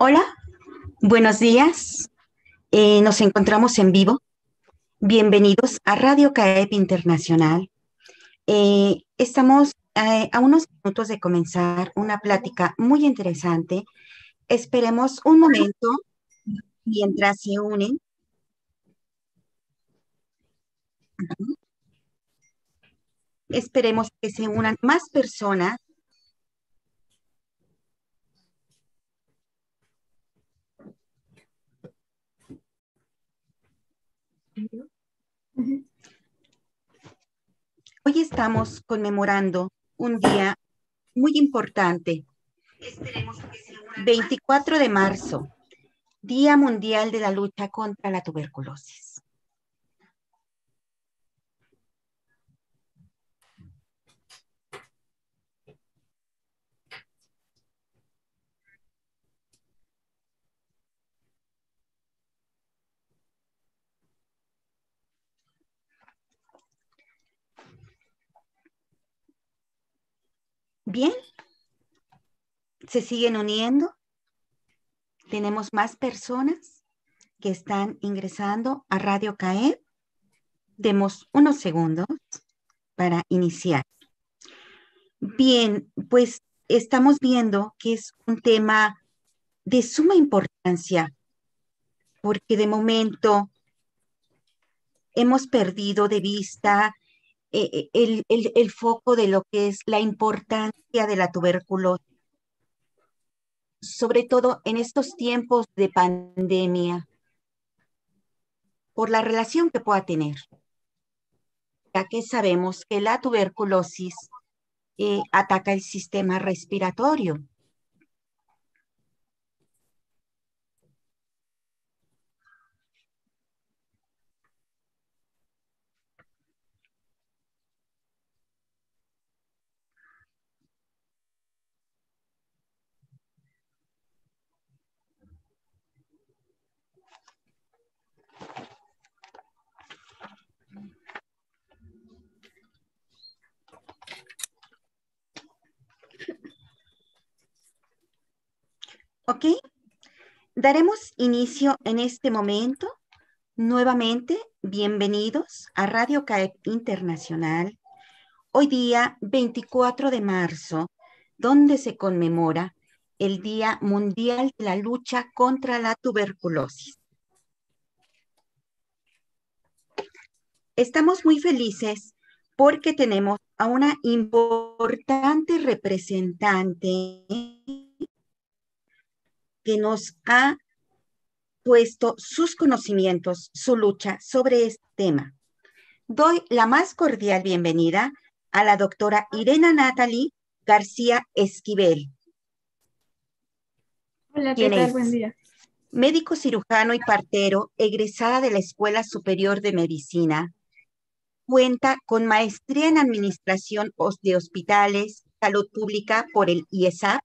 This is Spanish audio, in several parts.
Hola, buenos días. Nos encontramos en vivo. Bienvenidos a Radio CAEP Internacional. Estamos a unos minutos de comenzar una plática muy interesante. Esperemos un momento mientras se unen. Esperemos que se unan más personas. Hoy estamos conmemorando un día muy importante. 24 de marzo, Día Mundial de la Lucha contra la Tuberculosis. Bien, se siguen uniendo. Tenemos más personas que están ingresando a Radio CAE. Demos unos segundos para iniciar. Bien, pues estamos viendo que es un tema de suma importancia porque de momento hemos perdido de vista el foco de lo que es la importancia de la tuberculosis, sobre todo en estos tiempos de pandemia, por la relación que pueda tener, ya que sabemos que la tuberculosis ataca el sistema respiratorio. ¿Ok? Daremos inicio en este momento. Nuevamente, bienvenidos a Radio CAEP Internacional. Hoy día 24 de marzo, donde se conmemora el Día Mundial de la Lucha contra la Tuberculosis. Estamos muy felices porque tenemos a una importante representante que nos ha puesto sus conocimientos, su lucha sobre este tema. Doy la más cordial bienvenida a la doctora Irena Natalie García Esquivel, Hola, ¿qué quien tal? Buen es día. médico cirujano y partero, egresada de la Escuela Superior de Medicina. Cuenta con maestría en Administración de Hospitales, Salud Pública por el IESAP.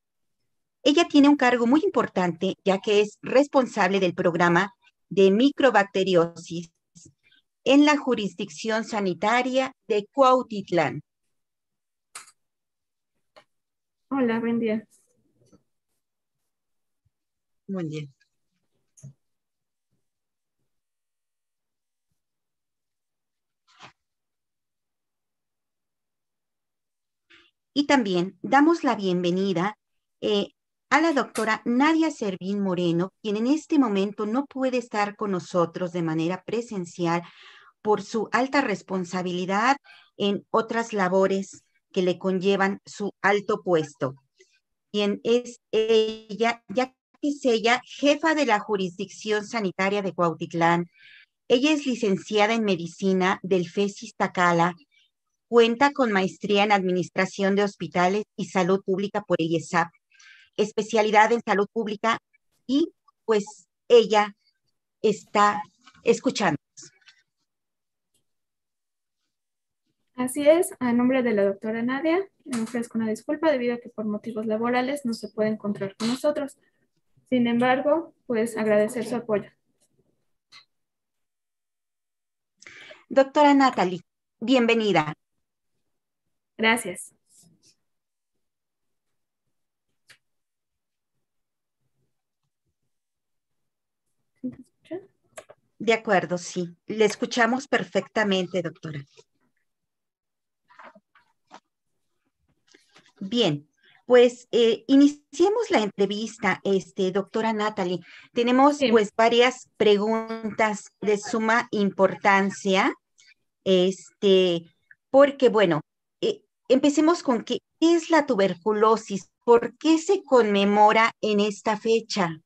Ella tiene un cargo muy importante, ya que es responsable del programa de microbacteriosis en la jurisdicción sanitaria de Cuautitlán. Hola, buen día. Muy bien. Y también damos la bienvenida eh, a la doctora Nadia Servín Moreno, quien en este momento no puede estar con nosotros de manera presencial por su alta responsabilidad en otras labores que le conllevan su alto puesto. Quien es ella, ya que es ella jefa de la jurisdicción sanitaria de Cuautitlán. Ella es licenciada en medicina del FES Iztacala. Cuenta con maestría en Administración de Hospitales y Salud Pública por el IESAP, especialidad en Salud Pública, y pues ella está escuchando. Así es, a nombre de la doctora Nadia, me ofrezco una disculpa debido a que por motivos laborales no se puede encontrar con nosotros. Sin embargo, pues agradecer su apoyo. Doctora Natalie, bienvenida. Gracias. escucha? De acuerdo, sí. Le escuchamos perfectamente, doctora. Bien, pues iniciemos la entrevista, doctora Natalie. Tenemos Sí, pues varias preguntas de suma importancia, este, porque bueno, empecemos con ¿qué es la tuberculosis? ¿Por qué se conmemora en esta fecha?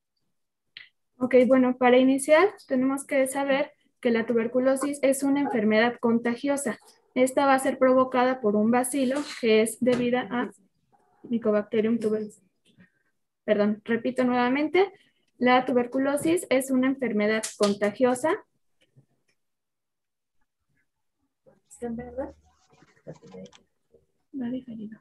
ok, bueno, para iniciar tenemos que saber que la tuberculosis es una enfermedad contagiosa. Esta va a ser provocada por un bacilo que es debida a Mycobacterium tuberculosis. Perdón, repito nuevamente, la tuberculosis es una enfermedad contagiosa. ¿Verdad? No ha diferido.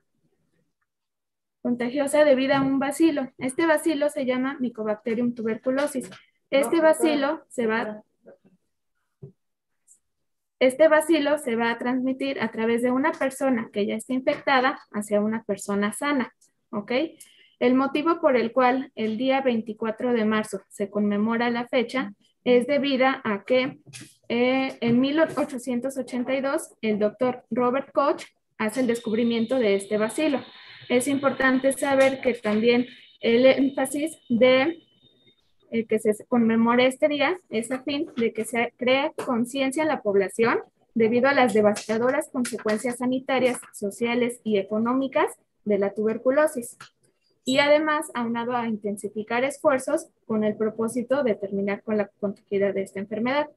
Contagiosa debido a un bacilo. Este bacilo se llama Mycobacterium tuberculosis. Este bacilo se va a transmitir a través de una persona que ya está infectada hacia una persona sana, ¿ok? El motivo por el cual el día 24 de marzo se conmemora la fecha es debido a que en 1882 el doctor Robert Koch hace el descubrimiento de este bacilo. Es importante saber que también el énfasis de que se conmemore este día es a fin de que se cree conciencia en la población debido a las devastadoras consecuencias sanitarias, sociales y económicas de la tuberculosis. Y además, aunado a intensificar esfuerzos con el propósito de terminar con la complejidad de esta enfermedad.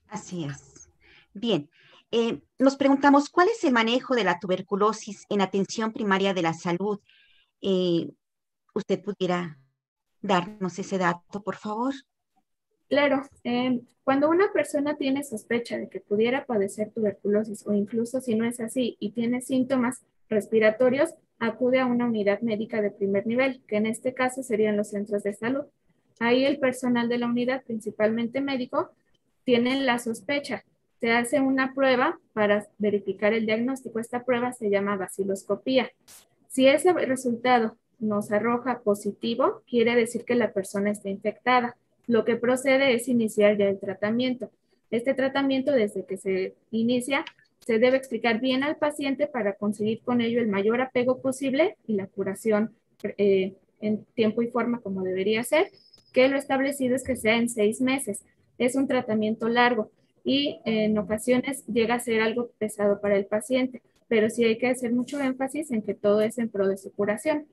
Así es. Bien, nos preguntamos, ¿cuál es el manejo de la tuberculosis en atención primaria de la salud? Eh, ¿Usted pudiera darnos ese dato, por favor? Claro, cuando una persona tiene sospecha de que pudiera padecer tuberculosis o incluso si no es así y tiene síntomas respiratorios, acude a una unidad médica de primer nivel, que en este caso serían los centros de salud. Ahí el personal de la unidad, principalmente médico, tienen la sospecha. Se hace una prueba para verificar el diagnóstico. Esta prueba se llama baciloscopía. Si ese resultado nos arroja positivo, quiere decir que la persona está infectada. Lo que procede es iniciar ya el tratamiento. Este tratamiento, desde que se inicia, se debe explicar bien al paciente para conseguir con ello el mayor apego posible y la curación en tiempo y forma como debería ser, que lo establecido es que sea en 6 meses. Es un tratamiento largo y en ocasiones llega a ser algo pesado para el paciente, pero sí hay que hacer mucho énfasis en que todo es en pro de su curación.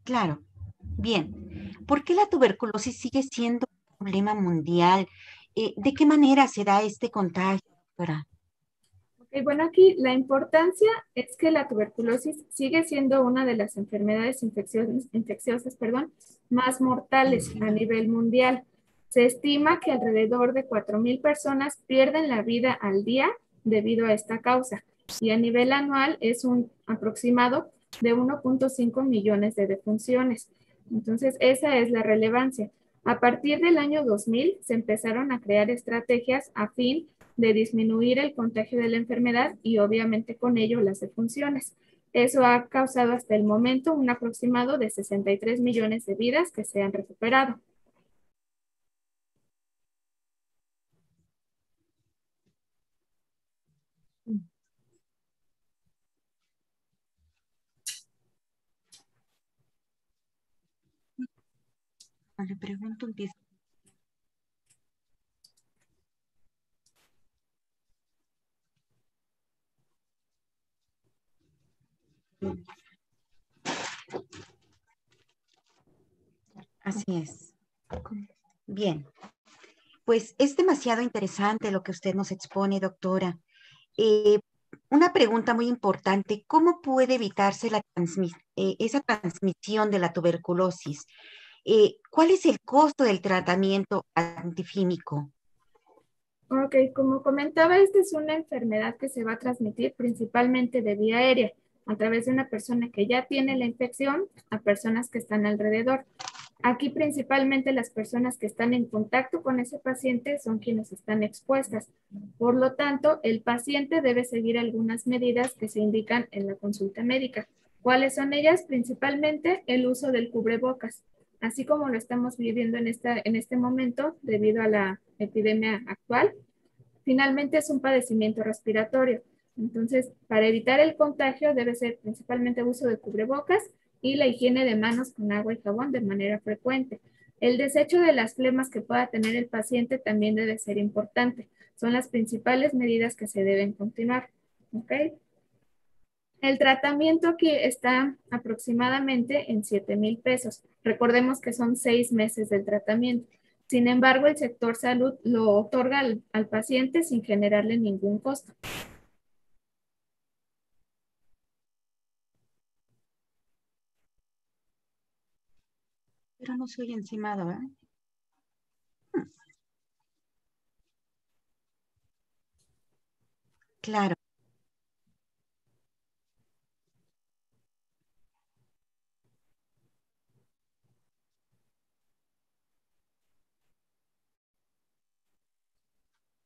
Claro. Bien. ¿Por qué la tuberculosis sigue siendo un problema mundial? ¿De qué manera se da este contagio, doctora? Okay, bueno, aquí la importancia es que la tuberculosis sigue siendo una de las enfermedades infecciosas, perdón, más mortales a nivel mundial. Se estima que alrededor de 4.000 personas pierden la vida al día debido a esta causa y a nivel anual es un aproximado de 1.5 millones de defunciones. Entonces, esa es la relevancia. A partir del año 2000 se empezaron a crear estrategias a fin de disminuir el contagio de la enfermedad y obviamente con ello las defunciones. Eso ha causado hasta el momento un aproximado de 63 millones de vidas que se han recuperado. Le pregunto, empieza. Así es. Bien, pues es demasiado interesante lo que usted nos expone, doctora. Eh, una pregunta muy importante, ¿cómo puede evitarse esa transmisión de la tuberculosis? ¿Cuál es el costo del tratamiento antifímico? Ok, como comentaba, esta es una enfermedad que se va a transmitir principalmente de vía aérea, a través de una persona que ya tiene la infección a personas que están alrededor. Aquí principalmente las personas que están en contacto con ese paciente son quienes están expuestas. Por lo tanto, el paciente debe seguir algunas medidas que se indican en la consulta médica. ¿Cuáles son ellas? Principalmente el uso del cubrebocas, así como lo estamos viviendo en este momento debido a la epidemia actual. Finalmente es un padecimiento respiratorio. Entonces, para evitar el contagio debe ser principalmente uso de cubrebocas y la higiene de manos con agua y jabón de manera frecuente. El desecho de las flemas que pueda tener el paciente también debe ser importante. Son las principales medidas que se deben continuar. ¿Ok? El tratamiento aquí está aproximadamente en 7,000 pesos. Recordemos que son 6 meses del tratamiento. Sin embargo, el sector salud lo otorga al paciente sin generarle ningún costo. Pero no soy encimado, ¿verdad? Claro,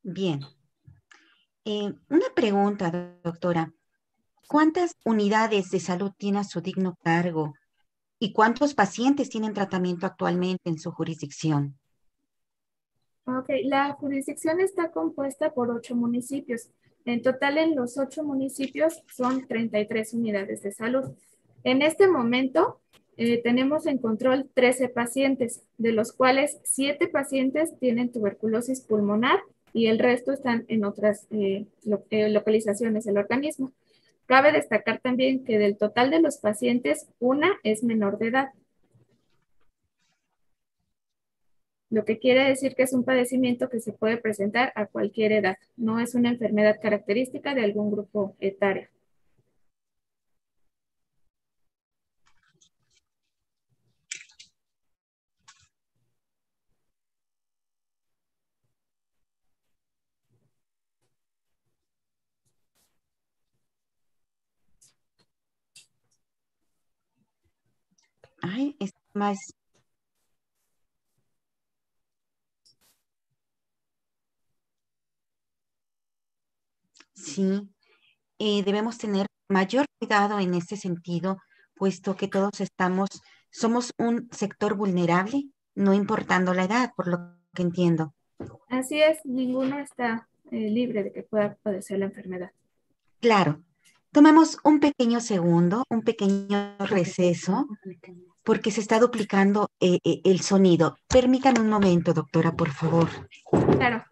bien. Una pregunta, doctora. ¿Cuántas unidades de salud tiene a su digno cargo y cuántos pacientes tienen tratamiento actualmente en su jurisdicción? Ok, la jurisdicción está compuesta por 8 municipios. En total, en los 8 municipios son 33 unidades de salud. En este momento, tenemos en control 13 pacientes, de los cuales 7 pacientes tienen tuberculosis pulmonar y el resto están en otras localizaciones del organismo. Cabe destacar también que del total de los pacientes, una es menor de edad, lo que quiere decir que es un padecimiento que se puede presentar a cualquier edad, no es una enfermedad característica de algún grupo etario. Ay, es más, sí, debemos tener mayor cuidado en este sentido, puesto que somos un sector vulnerable, no importando la edad, por lo que entiendo. Así es, ninguno está libre de que pueda padecer la enfermedad. Claro, tomamos un pequeño segundo, un pequeño receso, porque se está duplicando el sonido. Permítame un momento, doctora, por favor. Claro.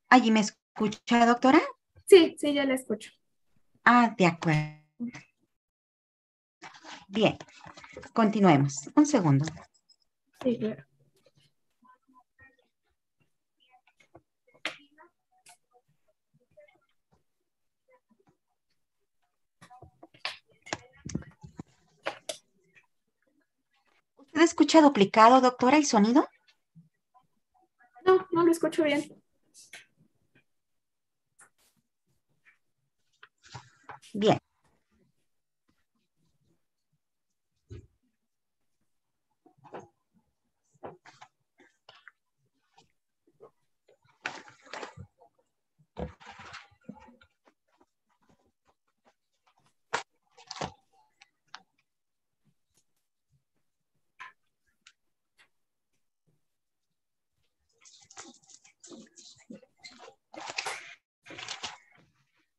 ¿Allí me escucha, doctora? Sí, sí, ya la escucho. Ah, de acuerdo. Bien, continuemos. Un segundo. Sí, claro. lo escucha duplicado, doctora, el sonido? No, no lo escucho bien. Bien.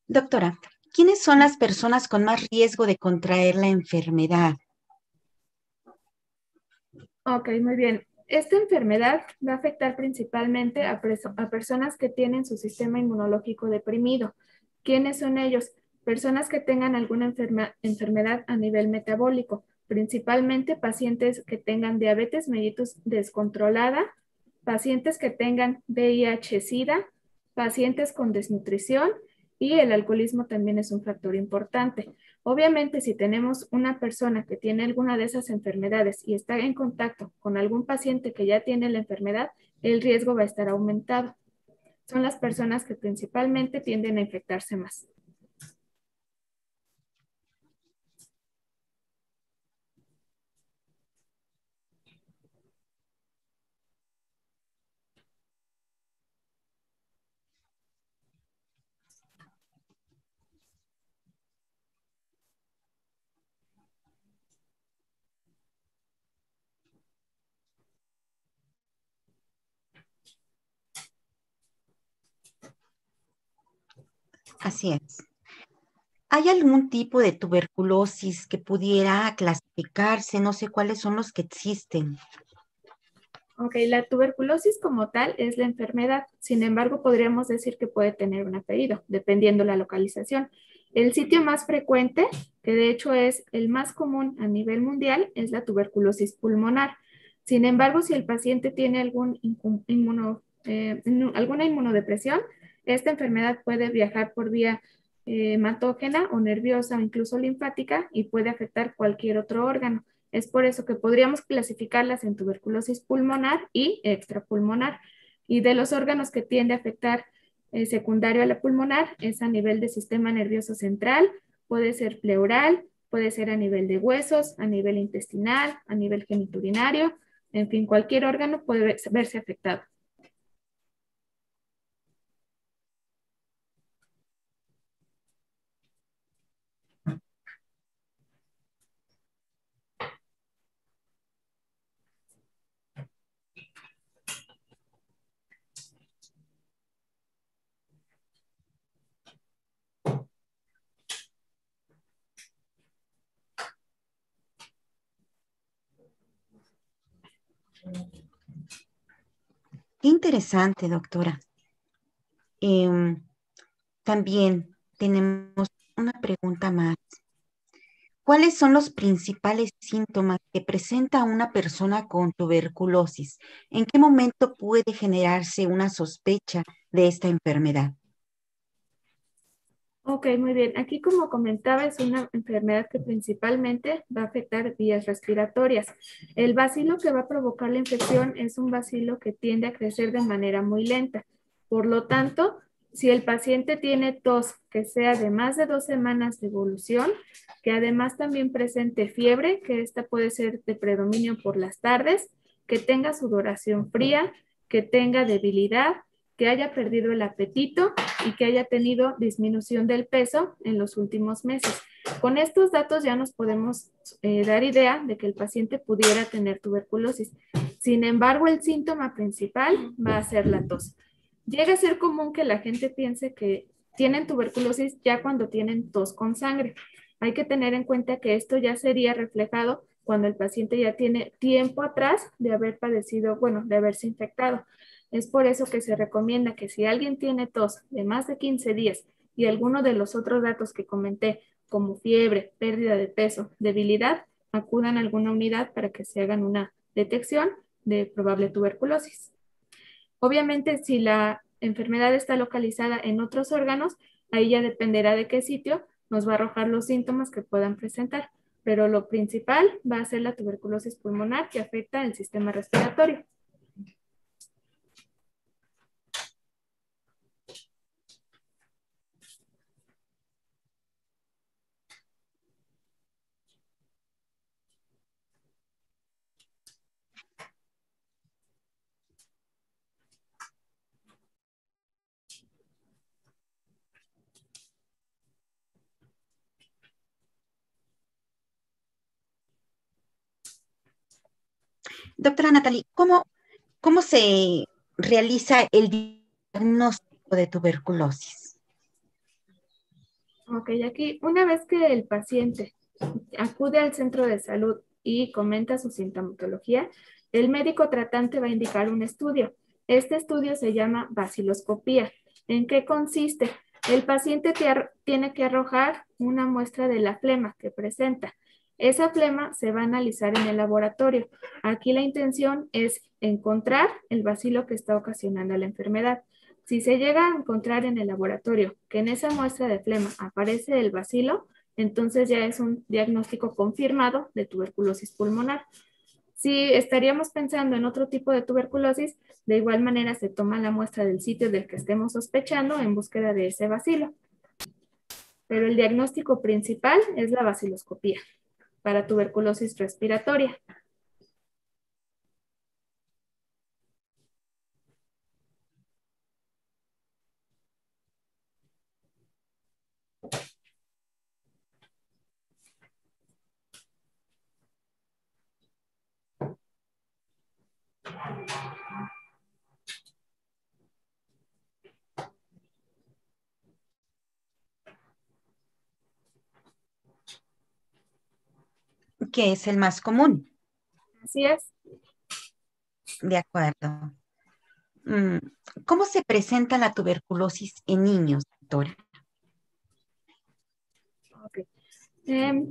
Doctora, ¿quiénes son las personas con más riesgo de contraer la enfermedad? Ok, muy bien. Esta enfermedad va a afectar principalmente a personas que tienen su sistema inmunológico deprimido. ¿Quiénes son ellos? Personas que tengan alguna enfermedad a nivel metabólico, principalmente pacientes que tengan diabetes mellitus descontrolada, pacientes que tengan VIH-Sida, pacientes con desnutrición y el alcoholismo también es un factor importante. Obviamente, si tenemos una persona que tiene alguna de esas enfermedades y está en contacto con algún paciente que ya tiene la enfermedad, el riesgo va a estar aumentado. Son las personas que principalmente tienden a infectarse más. Así es. ¿Hay algún tipo de tuberculosis que pudiera clasificarse? No sé cuáles son los que existen. Ok, la tuberculosis como tal es la enfermedad. Sin embargo, podríamos decir que puede tener un apellido, dependiendo la localización. El sitio más frecuente, que de hecho es el más común a nivel mundial, es la tuberculosis pulmonar. Sin embargo, si el paciente tiene alguna inmunodepresión, esta enfermedad puede viajar por vía hematógena o nerviosa o incluso linfática y puede afectar cualquier otro órgano. Es por eso que podríamos clasificarlas en tuberculosis pulmonar y extrapulmonar. Y de los órganos que tiende a afectar secundario a la pulmonar es a nivel del sistema nervioso central, puede ser pleural, puede ser a nivel de huesos, a nivel intestinal, a nivel geniturinario, en fin, cualquier órgano puede verse afectado. Qué interesante, doctora. Em, También tenemos una pregunta más. ¿Cuáles son los principales síntomas que presenta una persona con tuberculosis? ¿En qué momento puede generarse una sospecha de esta enfermedad? Ok, muy bien. Aquí, como comentaba, es una enfermedad que principalmente va a afectar vías respiratorias. El bacilo que va a provocar la infección es un bacilo que tiende a crecer de manera muy lenta. Por lo tanto, si el paciente tiene tos que sea de más de 2 semanas de evolución, que además también presente fiebre, que esta puede ser de predominio por las tardes, que tenga sudoración fría, que tenga debilidad, que haya perdido el apetito y que haya tenido disminución del peso en los últimos meses. Con estos datos ya nos podemos dar idea de que el paciente pudiera tener tuberculosis. Sin embargo, el síntoma principal va a ser la tos. Llega a ser común que la gente piense que tienen tuberculosis ya cuando tienen tos con sangre. Hay que tener en cuenta que esto ya sería reflejado cuando el paciente ya tiene tiempo atrás de haber padecido, bueno, de haberse infectado. Es por eso que se recomienda que si alguien tiene tos de más de 15 días y alguno de los otros datos que comenté, como fiebre, pérdida de peso, debilidad, acudan a alguna unidad para que se hagan una detección de probable tuberculosis. Obviamente, si la enfermedad está localizada en otros órganos, ahí ya dependerá de qué sitio nos va a arrojar los síntomas que puedan presentar. pero lo principal va a ser la tuberculosis pulmonar que afecta el sistema respiratorio. Doctora Natalie, ¿cómo se realiza el diagnóstico de tuberculosis? Ok, aquí una vez que el paciente acude al centro de salud y comenta su sintomatología, el médico tratante va a indicar un estudio. Este estudio se llama baciloscopía. ¿En qué consiste? El paciente tiene que arrojar una muestra de la flema que presenta. Esa flema se va a analizar en el laboratorio. Aquí la intención es encontrar el bacilo que está ocasionando la enfermedad. Si se llega a encontrar en el laboratorio que en esa muestra de flema aparece el bacilo, entonces ya es un diagnóstico confirmado de tuberculosis pulmonar. Si estaríamos pensando en otro tipo de tuberculosis, de igual manera se toma la muestra del sitio del que estemos sospechando en búsqueda de ese bacilo. Pero el diagnóstico principal es la baciloscopía para tuberculosis respiratoria. Que es el más común. Así es. De acuerdo. Mm, ¿Cómo se presenta la tuberculosis en niños, doctora? Ok.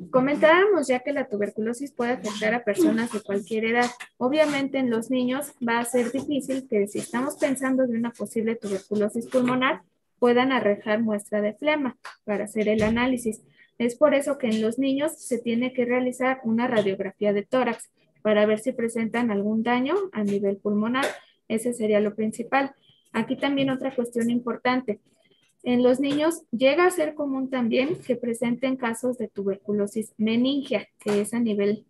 Comentábamos ya que la tuberculosis puede afectar a personas de cualquier edad. Obviamente en los niños va a ser difícil que si estamos pensando de una posible tuberculosis pulmonar, puedan arrojar muestra de flema para hacer el análisis. Es por eso que en los niños se tiene que realizar una radiografía de tórax para ver si presentan algún daño a nivel pulmonar. Ese sería lo principal. Aquí también otra cuestión importante. En los niños llega a ser común también que presenten casos de tuberculosis meningia, que es a nivel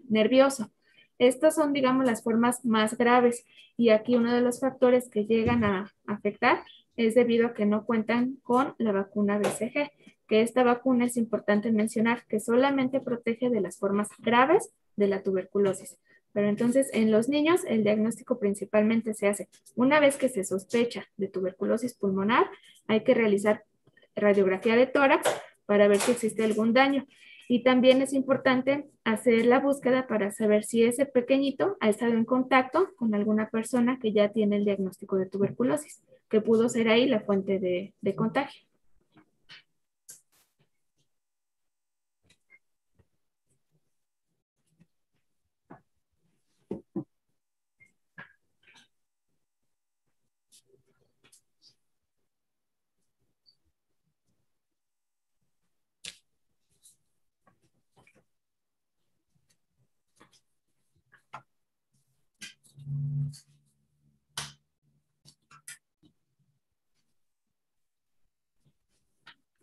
nervioso. Estas son, digamos, las formas más graves y aquí uno de los factores que llegan a afectar es debido a que no cuentan con la vacuna BCG, que esta vacuna es importante mencionar que solamente protege de las formas graves de la tuberculosis. Pero entonces en los niños el diagnóstico principalmente se hace una vez que se sospecha de tuberculosis pulmonar, hay que realizar radiografía de tórax para ver si existe algún daño. Y también es importante hacer la búsqueda para saber si ese pequeñito ha estado en contacto con alguna persona que ya tiene el diagnóstico de tuberculosis, que pudo ser ahí la fuente de contagio.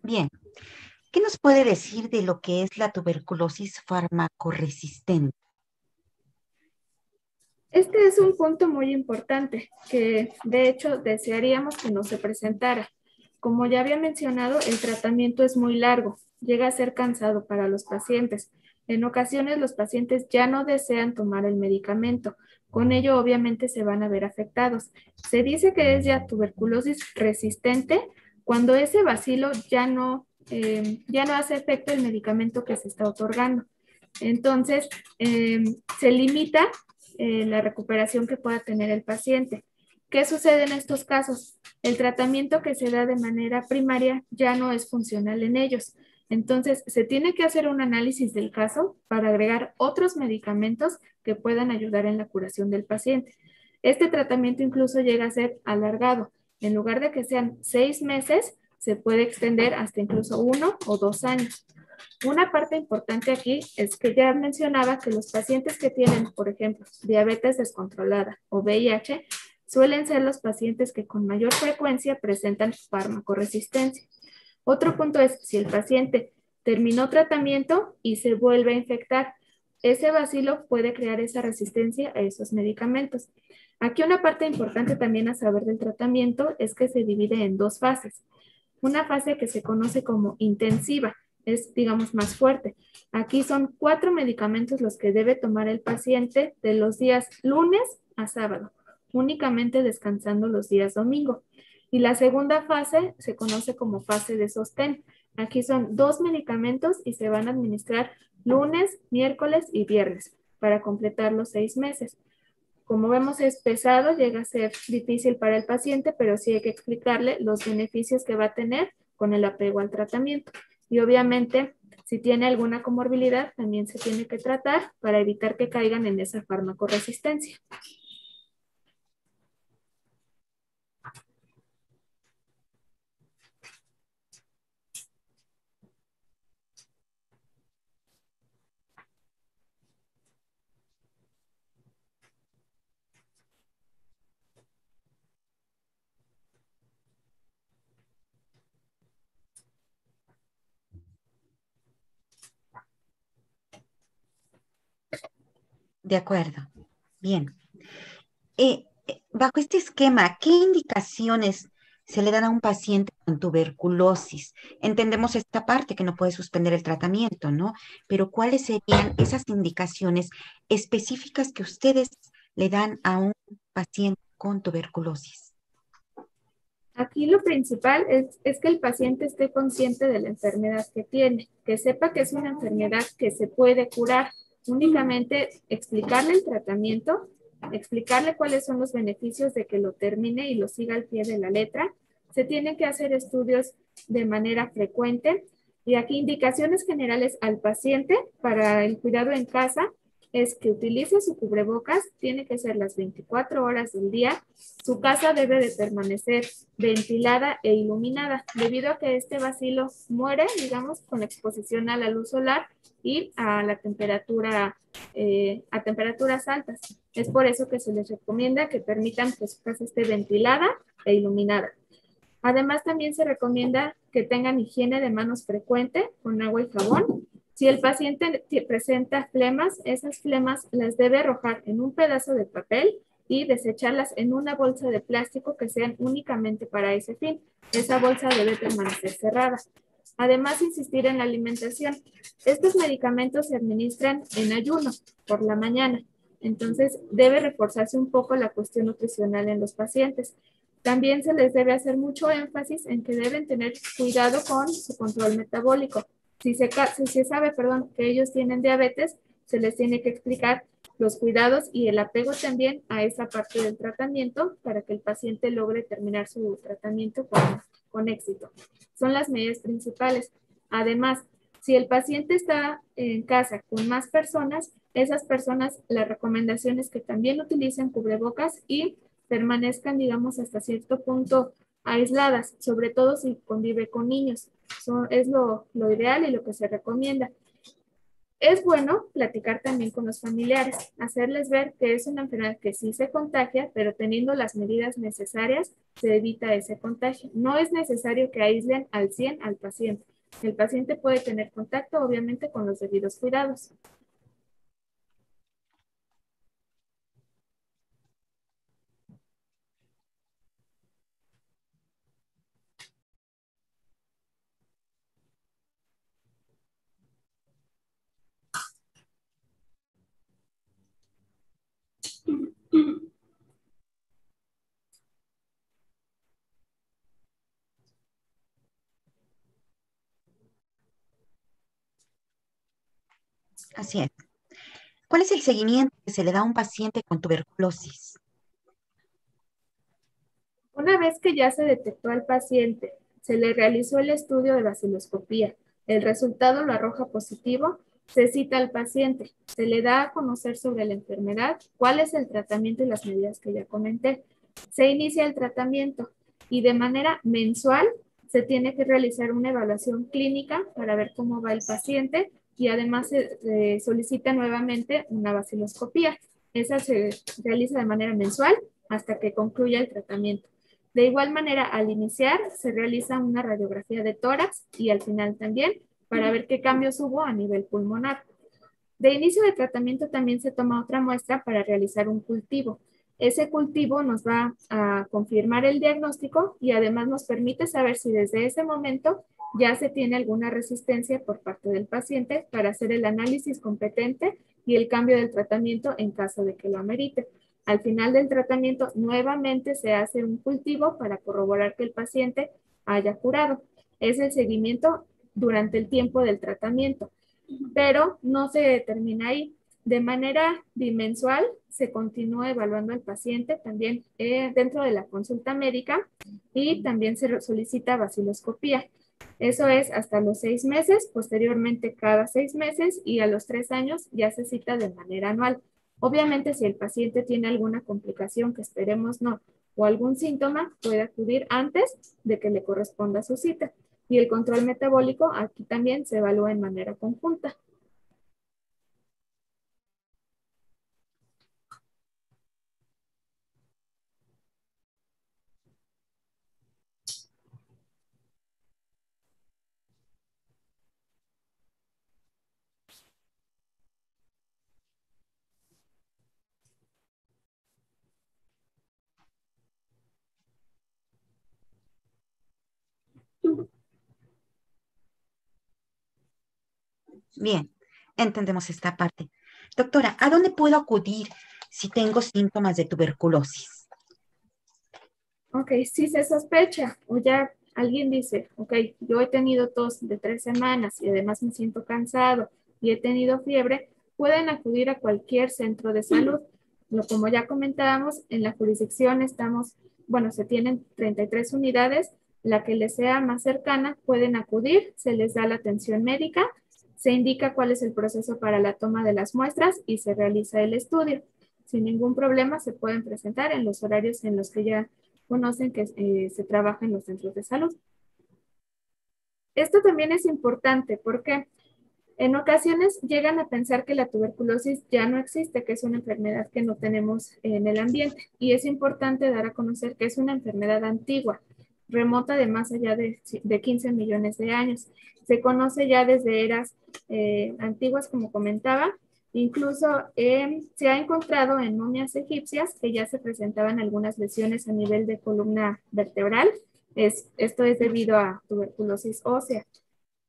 Bien, ¿qué nos puede decir de lo que es la tuberculosis farmacoresistente? Este es un punto muy importante que de hecho desearíamos que no se presentara. Como ya había mencionado, el tratamiento es muy largo, llega a ser cansado para los pacientes. En ocasiones los pacientes ya no desean tomar el medicamento. Con ello obviamente se van a ver afectados. Se dice que es ya tuberculosis resistente cuando ese bacilo ya no hace efecto el medicamento que se está otorgando. Entonces, se limita la recuperación que pueda tener el paciente. ¿Qué sucede en estos casos? El tratamiento que se da de manera primaria ya no es funcional en ellos. Entonces, se tiene que hacer un análisis del caso para agregar otros medicamentos que puedan ayudar en la curación del paciente. Este tratamiento incluso llega a ser alargado. En lugar de que sean 6 meses, se puede extender hasta incluso 1 o 2 años. Una parte importante aquí es que ya mencionaba que los pacientes que tienen, por ejemplo, diabetes descontrolada o VIH, suelen ser los pacientes que con mayor frecuencia presentan farmacoresistencia. Otro punto es si el paciente terminó tratamiento y se vuelve a infectar, ese bacilo puede crear esa resistencia a esos medicamentos. Aquí una parte importante también a saber del tratamiento es que se divide en dos fases. Una fase que se conoce como intensiva, es digamos más fuerte. Aquí son 4 medicamentos los que debe tomar el paciente de los días lunes a sábado, únicamente descansando los días domingo. Y la segunda fase se conoce como fase de sostén. Aquí son 2 medicamentos y se van a administrar lunes, miércoles y viernes para completar los 6 meses. Como vemos es pesado, llega a ser difícil para el paciente, pero sí hay que explicarle los beneficios que va a tener con el apego al tratamiento. Y obviamente, si tiene alguna comorbilidad, también se tiene que tratar para evitar que caigan en esa farmacoresistencia. De acuerdo. Bien. Bajo este esquema, ¿qué indicaciones se le dan a un paciente con tuberculosis? Entendemos esta parte que no puede suspender el tratamiento, ¿no? Pero ¿cuáles serían esas indicaciones específicas que ustedes le dan a un paciente con tuberculosis? Aquí lo principal es que el paciente esté consciente de la enfermedad que tiene, que sepa que es una enfermedad que se puede curar. Únicamente explicarle el tratamiento, explicarle cuáles son los beneficios de que lo termine y lo siga al pie de la letra. Se tienen que hacer estudios de manera frecuente y aquí indicaciones generales al paciente para el cuidado en casa es que utilice su cubrebocas, tiene que ser las 24 horas del día. Su casa debe de permanecer ventilada e iluminada, debido a que este bacilo muere, digamos, con exposición a la luz solar y a la temperatura, a temperaturas altas. Es por eso que se les recomienda que permitan que su casa esté ventilada e iluminada. Además, también se recomienda que tengan higiene de manos frecuente con agua y jabón. Si el paciente presenta flemas, esas flemas las debe arrojar en un pedazo de papel y desecharlas en una bolsa de plástico que sean únicamente para ese fin. Esa bolsa debe permanecer cerrada. Además, insistir en la alimentación. Estos medicamentos se administran en ayuno por la mañana. Entonces, debe reforzarse un poco la cuestión nutricional en los pacientes. También se les debe hacer mucho énfasis en que deben tener cuidado con su control metabólico. Si se sabe, que ellos tienen diabetes, se les tiene que explicar los cuidados y el apego también a esa parte del tratamiento para que el paciente logre terminar su tratamiento con éxito. Son las medidas principales. Además, si el paciente está en casa con más personas, esas personas, la recomendación es que también utilicen cubrebocas y permanezcan, digamos, hasta cierto punto aisladas, sobre todo si convive con niños. Es lo ideal y lo que se recomienda. Es bueno platicar también con los familiares, hacerles ver que es una enfermedad que sí se contagia, pero teniendo las medidas necesarias se evita ese contagio. No es necesario que aíslen al 100 al paciente. El paciente puede tener contacto, obviamente, con los debidos cuidados. Así es. ¿Cuál es el seguimiento que se le da a un paciente con tuberculosis? Una vez que ya se detectó al paciente, se le realizó el estudio de baciloscopía, el resultado lo arroja positivo, se cita al paciente, se le da a conocer sobre la enfermedad, cuál es el tratamiento y las medidas que ya comenté. Se inicia el tratamiento y de manera mensual se tiene que realizar una evaluación clínica para ver cómo va el paciente y además se solicita nuevamente una vaciloscopía. Esa se realiza de manera mensual hasta que concluya el tratamiento. De igual manera, al iniciar, se realiza una radiografía de tórax y al final también para ver qué cambios hubo a nivel pulmonar. De inicio de tratamiento también se toma otra muestra para realizar un cultivo. Ese cultivo nos va a confirmar el diagnóstico y además nos permite saber si desde ese momento ya se tiene alguna resistencia por parte del paciente para hacer el análisis competente y el cambio del tratamiento en caso de que lo amerite. Al final del tratamiento, nuevamente se hace un cultivo para corroborar que el paciente haya curado. Es el seguimiento durante el tiempo del tratamiento, pero no se determina ahí. De manera bimensual se continúa evaluando al paciente también dentro de la consulta médica y también se solicita vaciloscopía. Eso es hasta los 6 meses, posteriormente cada 6 meses y a los 3 años ya se cita de manera anual. Obviamente, si el paciente tiene alguna complicación que esperemos no, o algún síntoma, puede acudir antes de que le corresponda su cita. Y el control metabólico aquí también se evalúa en manera conjunta. Bien, entendemos esta parte. Doctora, ¿a dónde puedo acudir si tengo síntomas de tuberculosis? Ok, si se sospecha o ya alguien dice, ok, yo he tenido tos de 3 semanas y además me siento cansado y he tenido fiebre, pueden acudir a cualquier centro de salud. Como ya comentábamos, en la jurisdicción estamos, bueno, se tienen 33 unidades, la que les sea más cercana pueden acudir, se les da la atención médica, se indica cuál es el proceso para la toma de las muestras y se realiza el estudio. Sin ningún problema se pueden presentar en los horarios en los que ya conocen que se trabaja en los centros de salud. Esto también es importante porque en ocasiones llegan a pensar que la tuberculosis ya no existe, que es una enfermedad que no tenemos en el ambiente. Y es importante dar a conocer que es una enfermedad antigua, remota de más allá de 15 millones de años. Se conoce ya desde eras antiguas, como comentaba. Incluso se ha encontrado en momias egipcias que ya se presentaban algunas lesiones a nivel de columna vertebral. Esto es debido a tuberculosis ósea.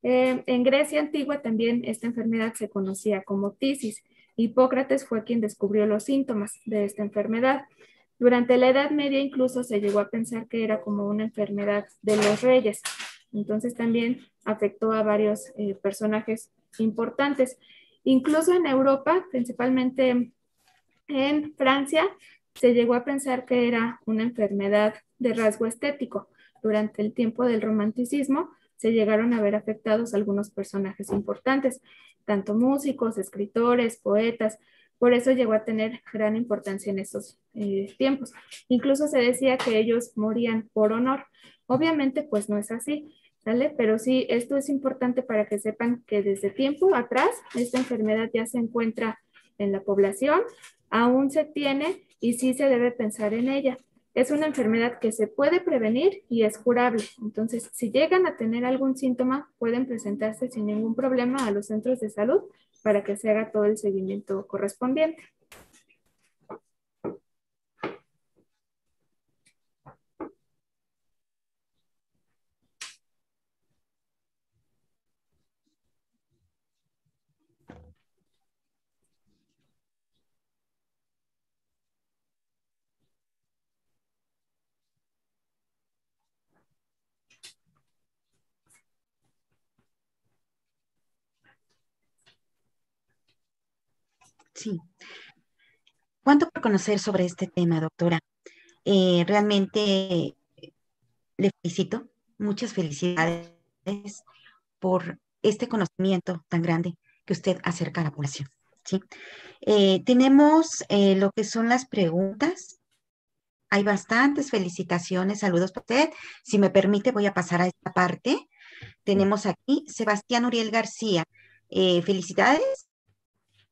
En Grecia antigua también esta enfermedad se conocía como tisis. Hipócrates fue quien descubrió los síntomas de esta enfermedad. Durante la Edad Media incluso se llegó a pensar que era como una enfermedad de los reyes. Entonces también afectó a varios personajes importantes. Incluso en Europa, principalmente en Francia, se llegó a pensar que era una enfermedad de rasgo estético. Durante el tiempo del romanticismo se llegaron a ver afectados algunos personajes importantes, tanto músicos, escritores, poetas. Por eso llegó a tener gran importancia en esos tiempos. Incluso se decía que ellos morían por honor. Obviamente, pues no es así, ¿sale? Pero sí, esto es importante para que sepan que desde tiempo atrás esta enfermedad ya se encuentra en la población, aún se tiene y sí se debe pensar en ella. Es una enfermedad que se puede prevenir y es curable. Entonces, si llegan a tener algún síntoma, pueden presentarse sin ningún problema a los centros de salud para que se haga todo el seguimiento correspondiente. Sí. ¿Cuánto por conocer sobre este tema, doctora? Realmente le felicito. Muchas felicidades por este conocimiento tan grande que usted acerca a la población. ¿Sí? Tenemos lo que son las preguntas. Hay bastantes felicitaciones, saludos para usted. Si me permite, voy a pasar a esta parte. Tenemos aquí Sebastián Uriel García. Felicidades,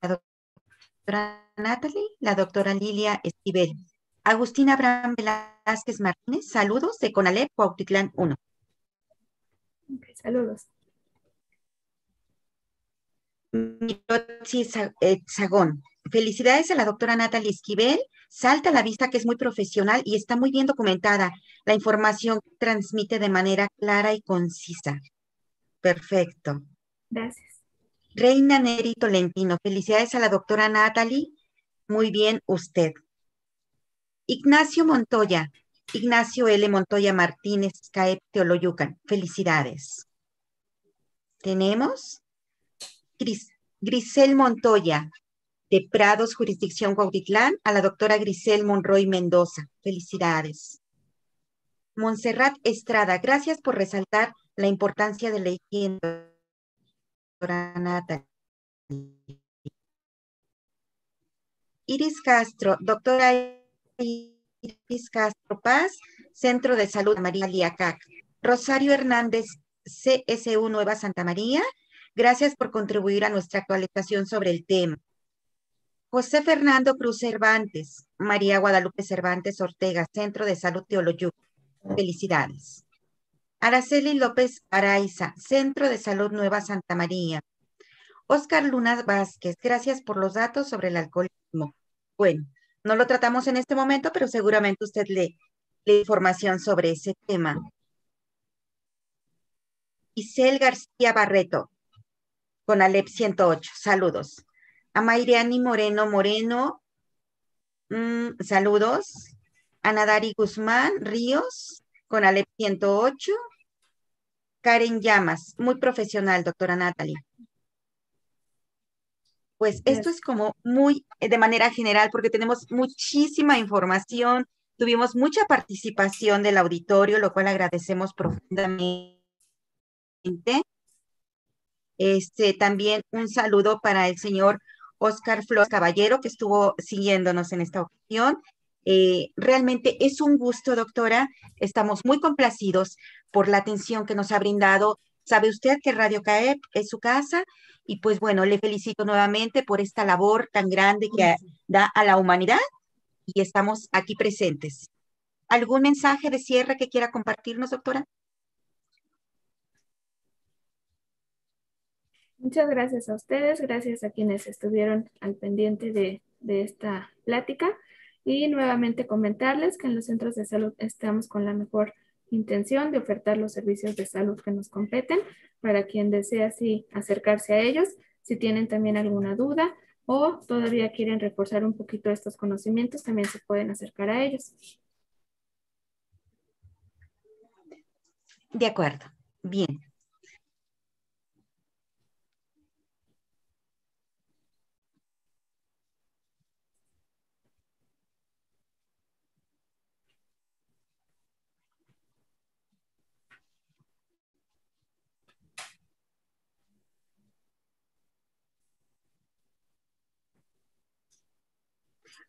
la doctora Natalie, la doctora Lilia Esquivel. Agustín Abraham Velázquez Martínez, saludos de Conalep, Cuautitlán 1. Ok, saludos. Mirotzi Zagón. Felicidades a la doctora Natalie Esquivel. Salta a la vista que es muy profesional y está muy bien documentada. La información transmite de manera clara y concisa. Perfecto. Gracias. Reina Neri Tolentino. Felicidades a la doctora Natalie. Muy bien usted. Ignacio Montoya. Ignacio L. Montoya Martínez, CAEP Teoloyucan. Felicidades. Tenemos Grisel Montoya, de Prados, jurisdicción Cuautitlán, a la doctora Grisel Monroy Mendoza. Felicidades. Montserrat Estrada, gracias por resaltar la importancia de la higiene, doctora Natalie. Iris Castro, doctora Iris Castro Paz, Centro de Salud María Liacac. Rosario Hernández, CSU Nueva Santa María, gracias por contribuir a nuestra actualización sobre el tema. José Fernando Cruz Cervantes, María Guadalupe Cervantes Ortega, Centro de Salud Teoloyuc. Felicidades. Araceli López Araiza, Centro de Salud Nueva Santa María. Oscar Luna Vázquez, gracias por los datos sobre el alcoholismo. Bueno, no lo tratamos en este momento, pero seguramente usted lee información sobre ese tema. Isel García Barreto, con Alep 108, saludos. A Mayreani Moreno Moreno, saludos. A Nadari Guzmán Ríos, con Alep 108. Karen Llamas, muy profesional, doctora Natalie. Pues esto es como muy de manera general porque tenemos muchísima información, tuvimos mucha participación del auditorio, lo cual agradecemos profundamente. También un saludo para el señor Oscar Flores Caballero, que estuvo siguiéndonos en esta ocasión. Realmente es un gusto, doctora. Estamos muy complacidos por la atención que nos ha brindado. Sabe usted que Radio CAEP es su casa y pues bueno, le felicito nuevamente por esta labor tan grande que da a la humanidad y estamos aquí presentes. ¿Algún mensaje de cierre que quiera compartirnos, doctora? Muchas gracias a ustedes, gracias a quienes estuvieron al pendiente de esta plática y nuevamente comentarles que en los centros de salud estamos con la mejor intención de ofertar los servicios de salud que nos competen para quien desea así acercarse a ellos, si tienen también alguna duda o todavía quieren reforzar un poquito estos conocimientos, también se pueden acercar a ellos. De acuerdo, bien.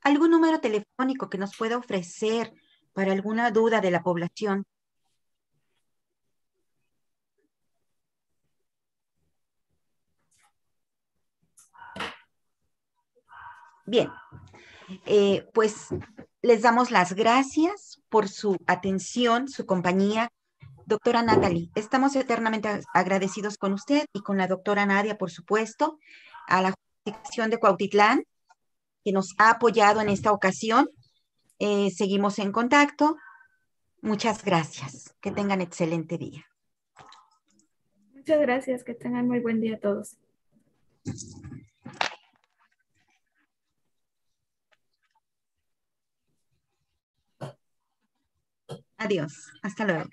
¿Algún número telefónico que nos pueda ofrecer para alguna duda de la población? Bien, pues les damos las gracias por su atención, su compañía. Doctora Natalie, estamos eternamente agradecidos con usted y con la doctora Nadia, por supuesto, a la jurisdicción de Cuautitlán, que nos ha apoyado en esta ocasión. Seguimos en contacto. Muchas gracias. Que tengan excelente día. Muchas gracias, que tengan muy buen día a todos. Adiós. Hasta luego.